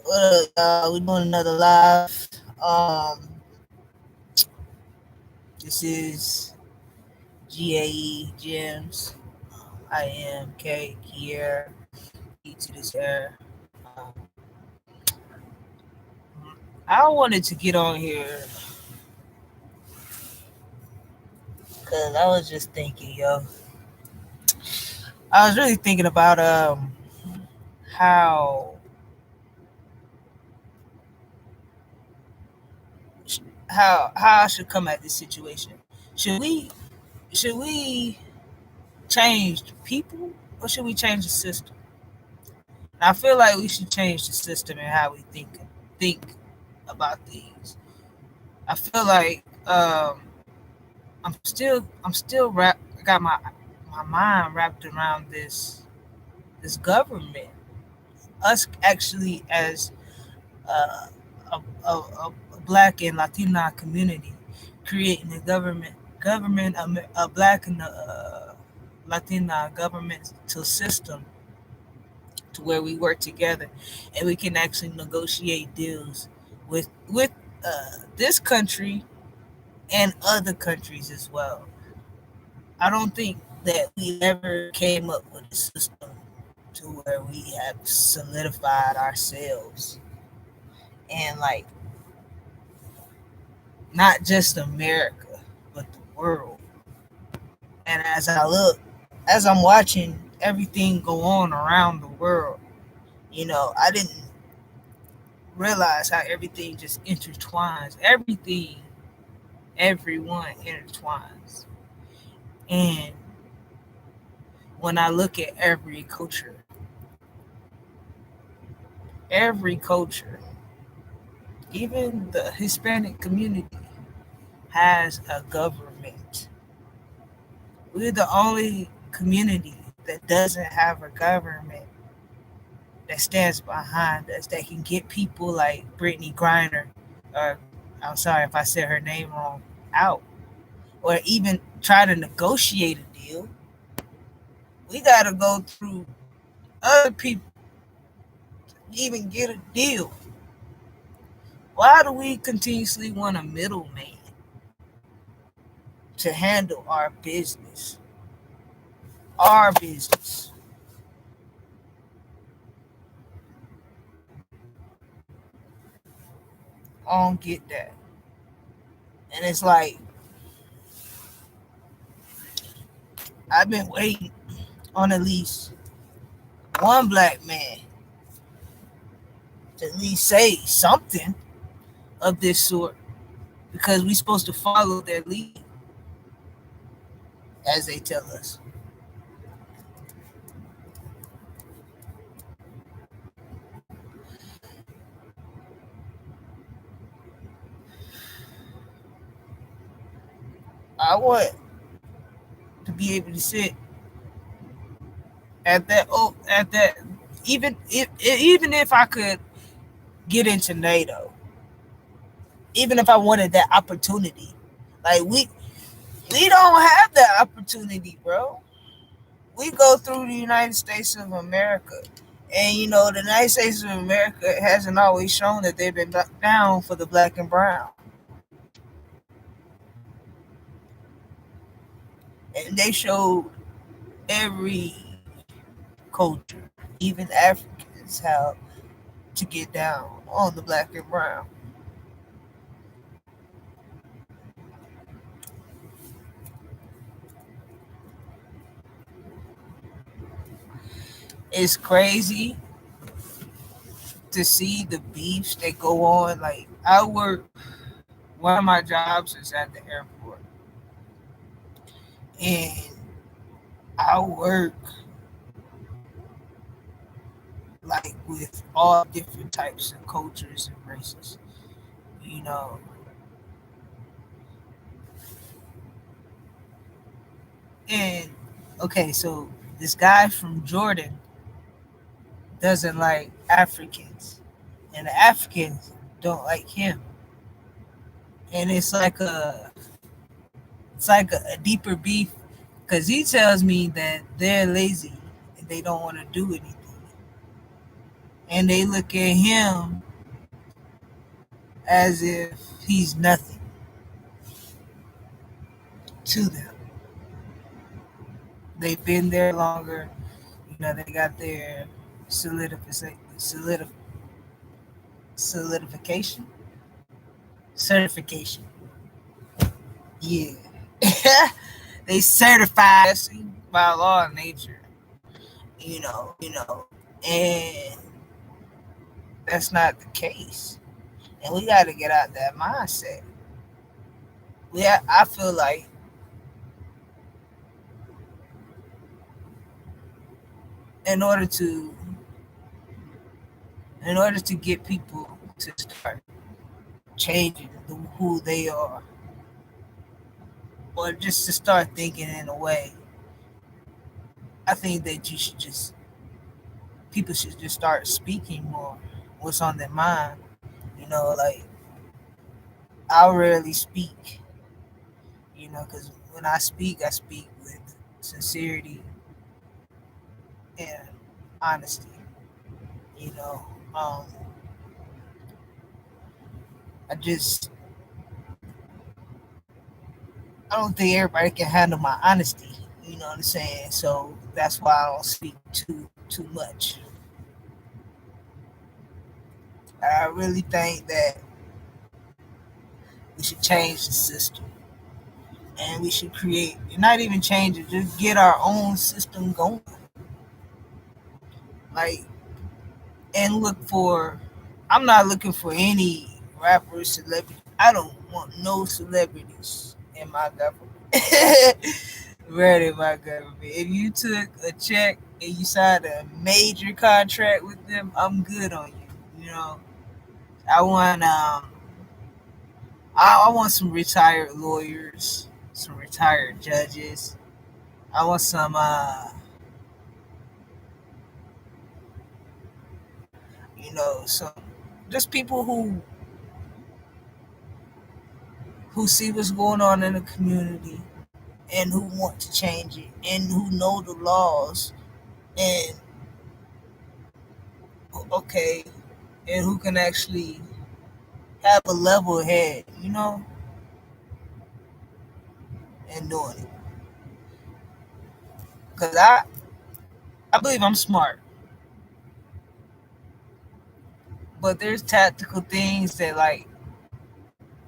What up, y'all? We doing another live. This is GAE Gems. I am K Kier, E to this air. Um, I wanted to get on here because I was just thinking, yo. I was really thinking about how how I should come at this situation. Should we should we change people or should we change the system? And I feel like we should change the system and how we think about things. I feel like I'm still got my mind wrapped around this government. Us actually as uh, a black and Latina community creating a black and Latina governmental system to where we work together and we can actually negotiate deals with this country and other countries as well. I don't think that we ever came up with a system to where we have solidified ourselves and like not just America but the world. And as I'm watching everything go on around the world, I didn't realize how everything just intertwines. Everyone intertwines. And when I look at every culture, even the Hispanic community has a government. We're the only community that doesn't have a government that stands behind us that can get people like Brittany Griner, or I'm sorry if I said her name wrong, out, or even try to negotiate a deal. We got to go through other people to even get a deal. Why do we continuously want a middleman to handle our business? Our business. I don't get that. And it's like I've been waiting on at least one black man to at least say something of this sort because we're supposed to follow their lead as they tell us. I want to be able to sit at that even if I could get into NATO, even if I wanted that opportunity, like we don't have that opportunity, bro. We go through the United States of America. And the United States of America hasn't always shown that they've been down for the black and brown. And they showed every culture, even Africans, how to get down on the black and brown. It's crazy to see the beefs that go on. Like one of my jobs is at the airport, and I work like with all different types of cultures and races. You know, and okay, so this guy from Jordan doesn't like Africans, and the Africans don't like him, and it's like a deeper beef because he tells me that they're lazy and they don't want to do anything. and they look at him as if he's nothing to them. They've been there longer. They got their solidification, certification. Yeah, they certified by law of nature. And that's not the case. And we got to get out that mindset. I feel like in order to get people to start changing who they are, or just to start thinking in a way, I think that people should just start speaking more what's on their mind. Like I rarely speak, because when I speak with sincerity and honesty. You know, um, I just I don't think everybody can handle my honesty. You know what I'm saying? So that's why I don't speak too much. I really think that we should change the system, and we should create, not even change it, just get our own system going. Like, and look for. I'm not looking for any rappers, celebrities. I don't want no celebrities in my government. Right, in my government. If you took a check and you signed a major contract with them, I'm good on you. I want I want some retired lawyers, some retired judges. I want some just people who see what's going on in the community and who want to change it and who know the laws and okay and who can actually have a level head, and doing it. Cause I believe I'm smart, but there's tactical things that like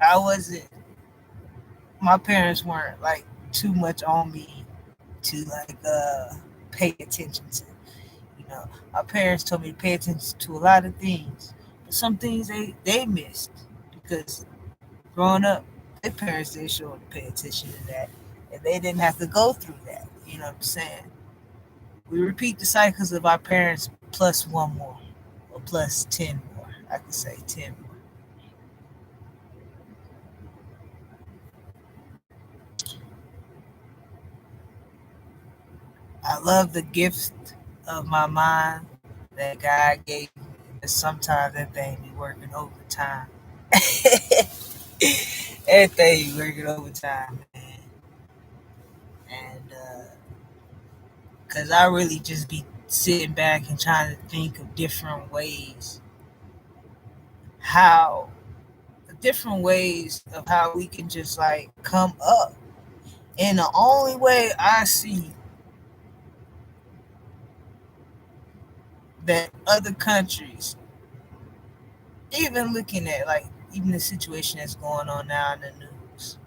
I wasn't. My parents weren't like too much on me to like pay attention to. My parents told me to pay attention to a lot of things, but some things they missed because growing up, their parents didn't show them to pay attention to that, and they didn't have to go through that. You know what I'm saying? We repeat the cycles of our parents plus one more, or plus 10 more. I could say 10 more. I love the gift of my mind that God gave me. And sometimes that thing be working overtime. That thing be working overtime, man. And because I really just be sitting back and trying to think of how different ways of how we can just like come up. And the only way I see that other countries, even looking at like even the situation that's going on now in the news,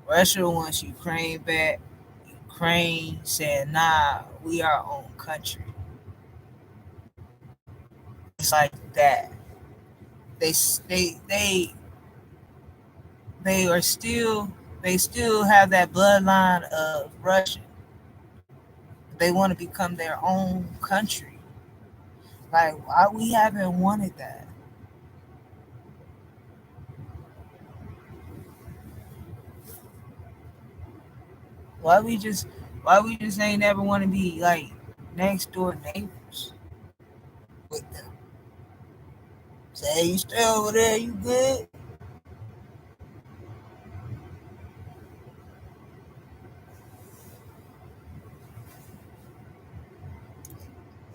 Russia wants Ukraine back. Ukraine said, "Nah, we our own country." It's like that. They they are still they still have that bloodline of Russia. They want to become their own country. Like why we haven't wanted that? Why we just why we just ain't ever want to be like next door neighbors with them? Say, hey, you stay over there, you good?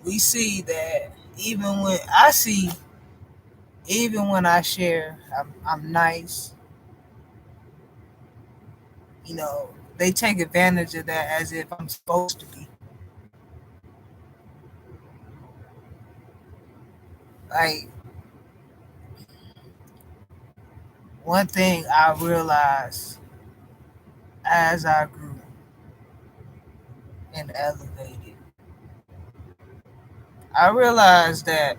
We see that even when I see, even when I share, I'm nice. They take advantage of that as if I'm supposed to be. Like, one thing I realized as I grew and elevated, I realized that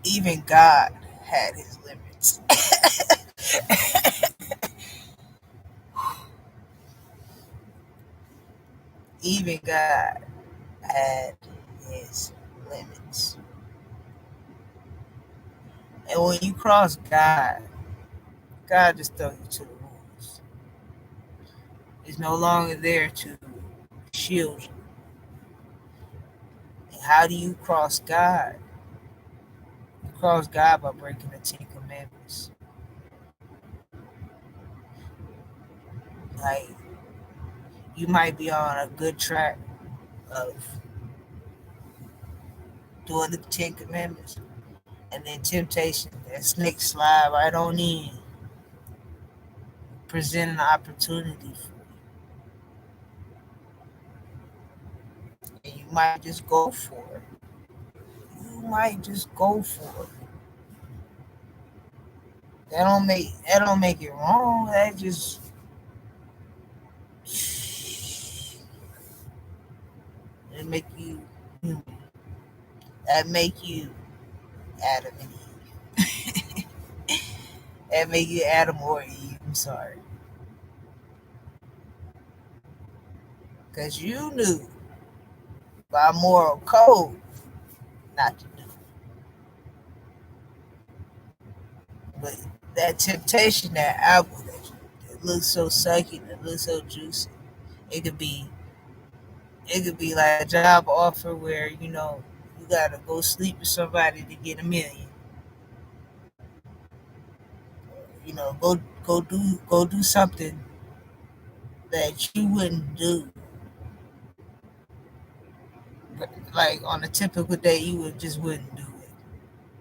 even God had his limits. Even God had his limits. And when you cross God, God just throws you to the wolves. He's no longer there to shield you. And how do you cross God? You cross God by breaking the Ten Commandments. Like, you might be on a good track of doing the Ten Commandments, and then temptation, that snake slide right on in, present an opportunity for you. And you might just go for it. You might just go for it. That don't make it wrong. That just it make you human. That make you Adam and Eve. That make you Adam or Eve. I'm sorry, because you knew by moral code not to do it. But that temptation, that apple that looks so succulent, that looks so juicy, it could be it could be like a job offer where you gotta go sleep with somebody to get 1 million. Go do something that you wouldn't do. But like on a typical day, you just wouldn't do it.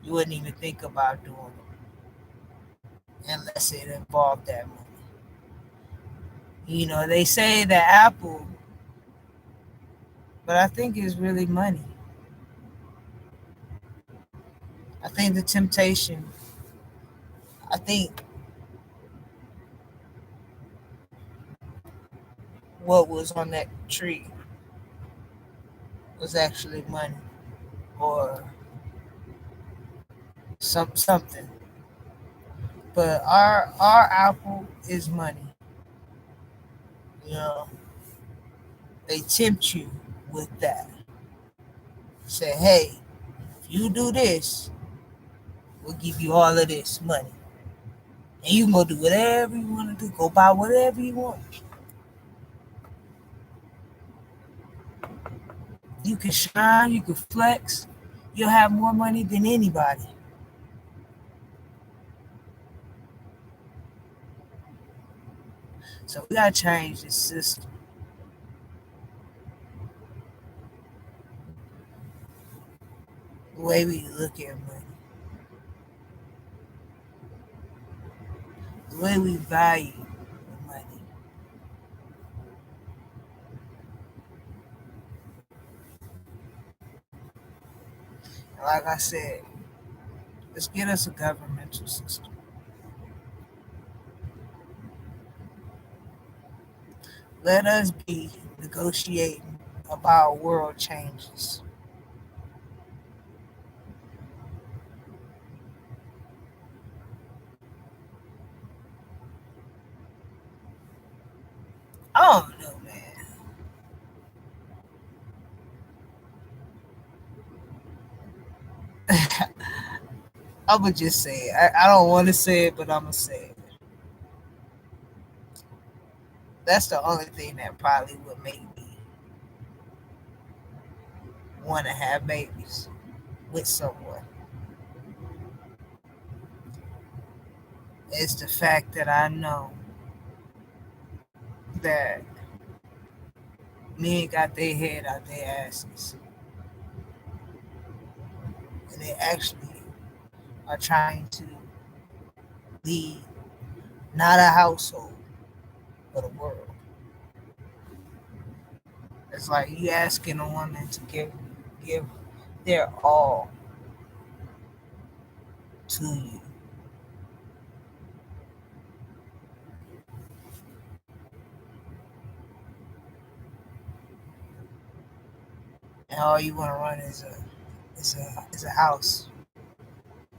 You wouldn't even think about doing it unless it involved that money. They say that Apple, but I think it's really money. I think the temptation. I think what was on that tree was actually money or something. But our Apple is money. You know, they tempt you with that. Say, hey, if you do this, we'll give you all of this money. And you can go do whatever you want to do. Go buy whatever you want. You can shine, you can flex. You'll have more money than anybody. So we gotta change the system. The way we look at money. The way we value money. And like I said, let's get us a governmental system. Let us be negotiating about world changes. I don't know, man. I'm gonna just say it. I don't want to say it, but I'm gonna say it. That's the only thing that probably would make me want to have babies with someone. It's the fact that I know that men got their head out their asses. and they actually are trying to lead not a household, but a world. It's like you asking a woman to give their all to you, and all you want to run is a house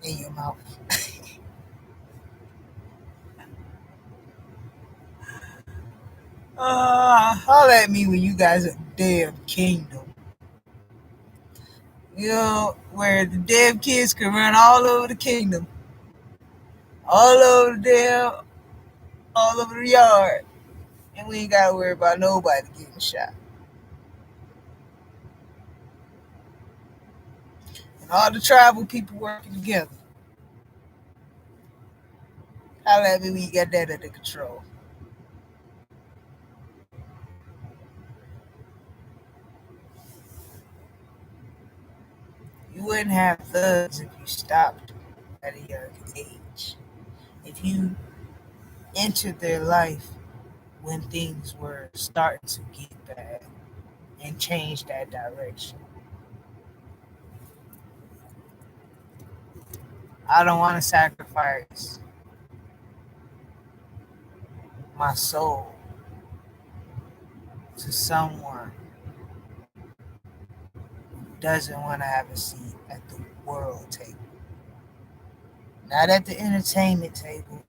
in your mouth. Holler at me when you guys are damn kingdom. You know, where the damn kids can run all over the kingdom, all over the damn, all over the yard, and we ain't gotta worry about nobody getting shot. And all the tribal people working together. Holler at me when you got that under control. You wouldn't have thugs if you stopped at a young age. If you entered their life when things were starting to get bad and change that direction. I don't want to sacrifice my soul to someone who doesn't want to have a seat at the world table. Not at the entertainment table.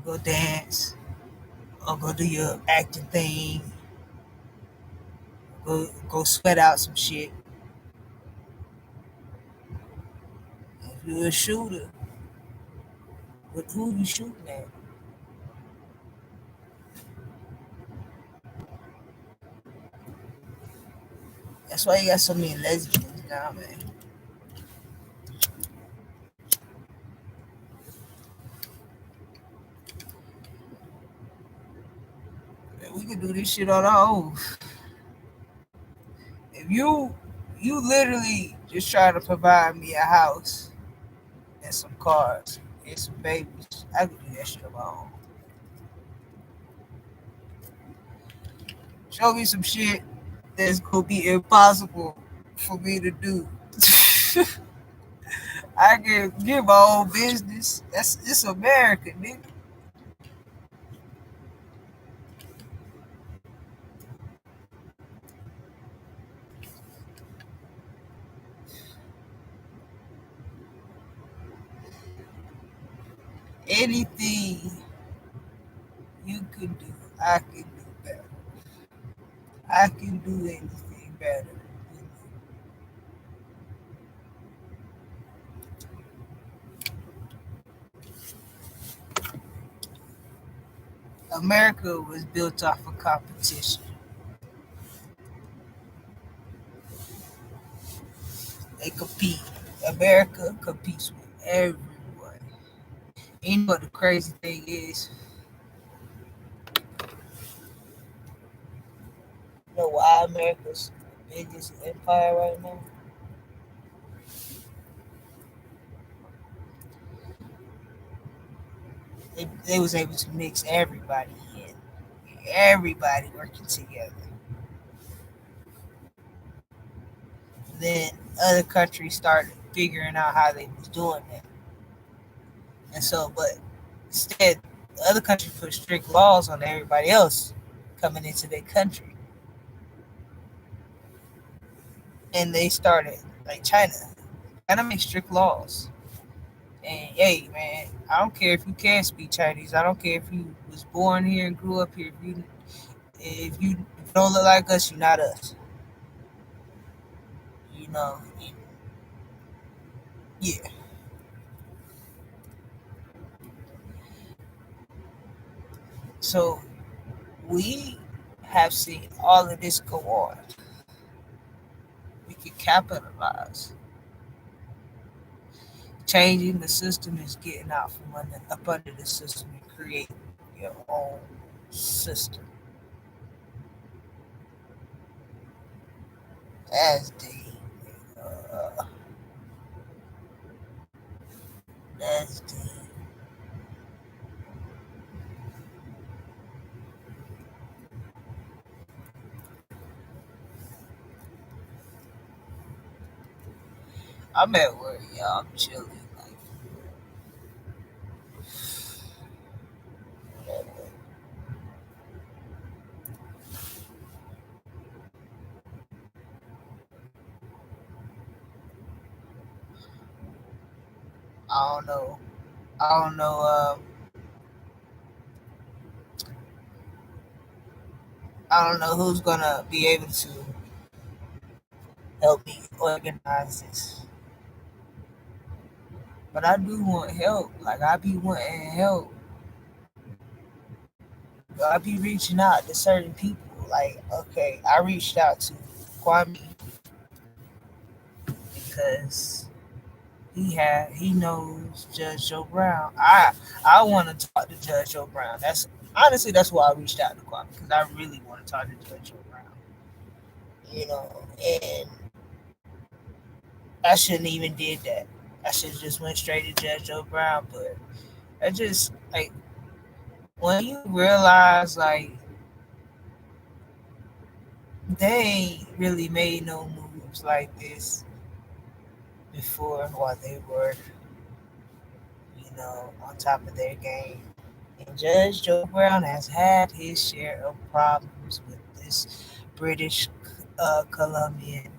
Go dance or go do your acting thing. Go sweat out some shit. If you're a shooter, with who you shooting at? That's why you got so many lesbians now, man. We could do this shit on our own. If you literally just try to provide me a house and some cars and some babies, I could do that shit on my own. Show me some shit that's gonna be impossible for me to do. I can get my own business. That's it's America, nigga. Anything you can do, I can do better. I can do anything better. America was built off of competition. They compete. America competes with everyone. You know what the crazy thing is? You know why America's the biggest empire right now? They was able to mix everybody in. Everybody working together. Then other countries started figuring out how they was doing that. And so, but instead, the other countries put strict laws on everybody else coming into their country. And they started, like China, China makes strict laws. And hey, man, I don't care if you can speak Chinese. I don't care if you was born here and grew up here. If you don't look like us, you're not us. You know, yeah. So we have seen all of this go on. We can capitalize. Changing the system is getting out from up under the system and create your own system as the uh, That's deep. I'm at work, y'all. I'm chilling. Like, I don't know. I don't know. I don't know who's gonna be able to help me organize this, but I do want help. Like I be wanting help. I be reaching out to certain people. Like, okay, I reached out to Kwame because he knows Judge Joe Brown. I want to talk to Judge Joe Brown. That's honestly that's why I reached out to Kwame because I really want to talk to Judge Joe Brown. You know, and I shouldn't even did that. I should have just went straight to Judge Joe Brown. But I just like when you realize like they ain't really made no moves like this before while they were, on top of their game. And Judge Joe Brown has had his share of problems with this British Columbian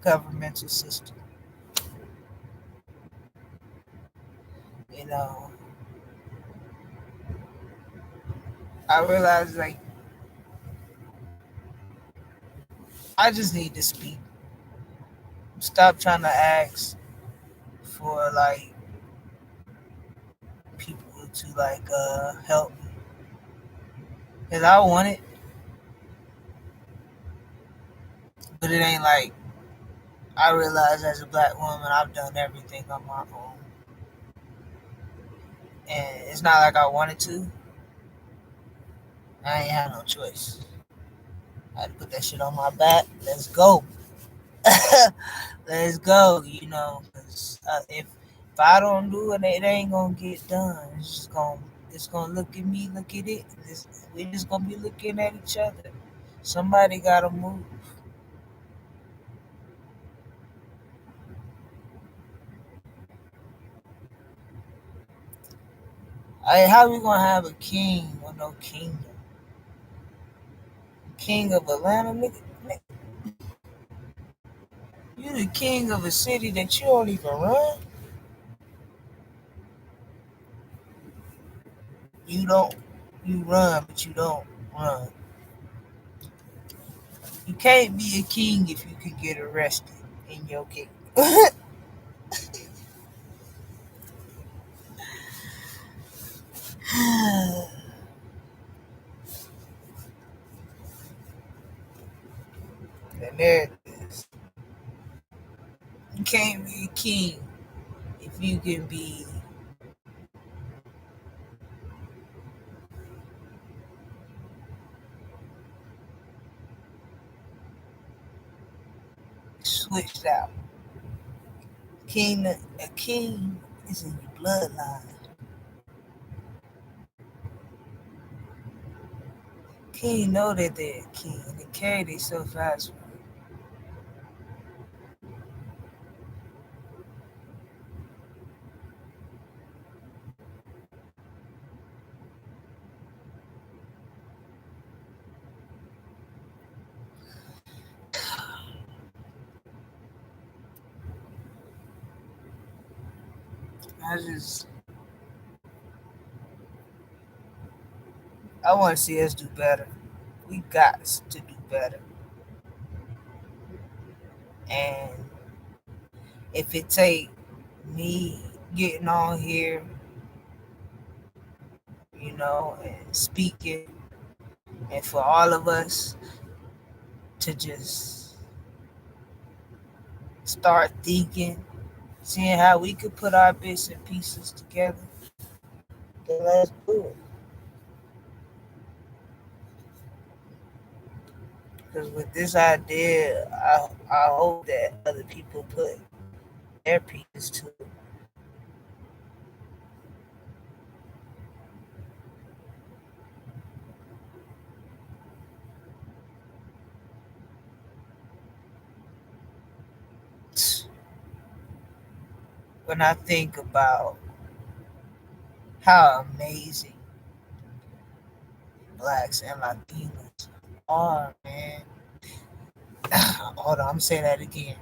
governmental system. You know, I realize like I just need to speak. Stop trying to ask for like people to like help me. Cause I want it, but it ain't like I realize as a black woman I've done everything on my own. And it's not like I wanted to. I ain't had no choice. I had to put that shit on my back. Let's go. Let's go. 'Cause, if I don't do it, it ain't gonna get done. It's gonna look at me, look at it. We're just gonna be looking at each other. Somebody gotta move. How we gonna have a king with no kingdom? King of Atlanta, nigga. You the king of a city that you don't even run. You don't. You run, but you don't run. You can't be a king if you can get arrested in your kingdom. And there it is. You can't be a king if you can be switched out. A king is in your bloodline. King know that they're a king. They carry themselves as one. I just I want to see us do better. We got to do better. And if it take me getting on here, and speaking, and for all of us to just start thinking, seeing how we could put our bits and pieces together, then let's do it. Because with this idea, I hope that other people put their pieces too. When I think about how amazing blacks and Latinos are, man. Hold on, I'm saying that again.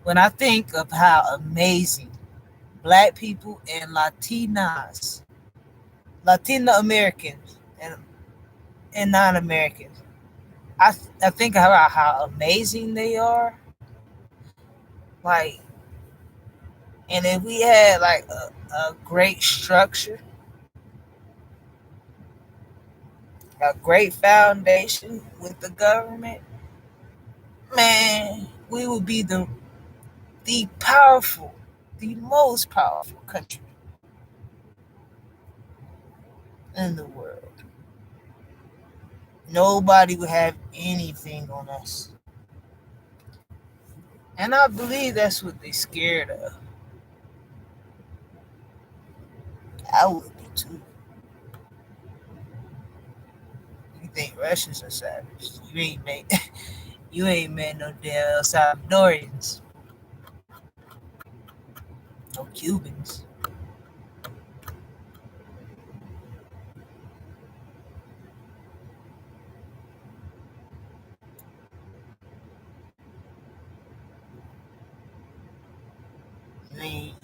When I think of how amazing black people and Latinas, Latino Americans, and non Americans, I think about how amazing they are. Like, and if we had like a great structure, a great foundation with the government, man, we would be the powerful, the most powerful country in the world. Nobody would have anything on us. And I believe that's what they're scared of. I would be too. You think Russians are savage? You ain't met no damn Salvadorians, no Cubans.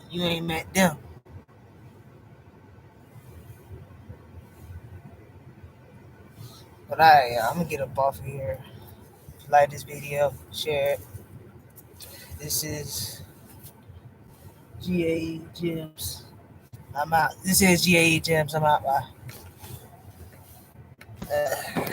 You ain't met them. But I'm gonna get up off of here. Like this video, share it. This is GAE Gems. I'm out. This is GAE Gems. I'm out. Bye.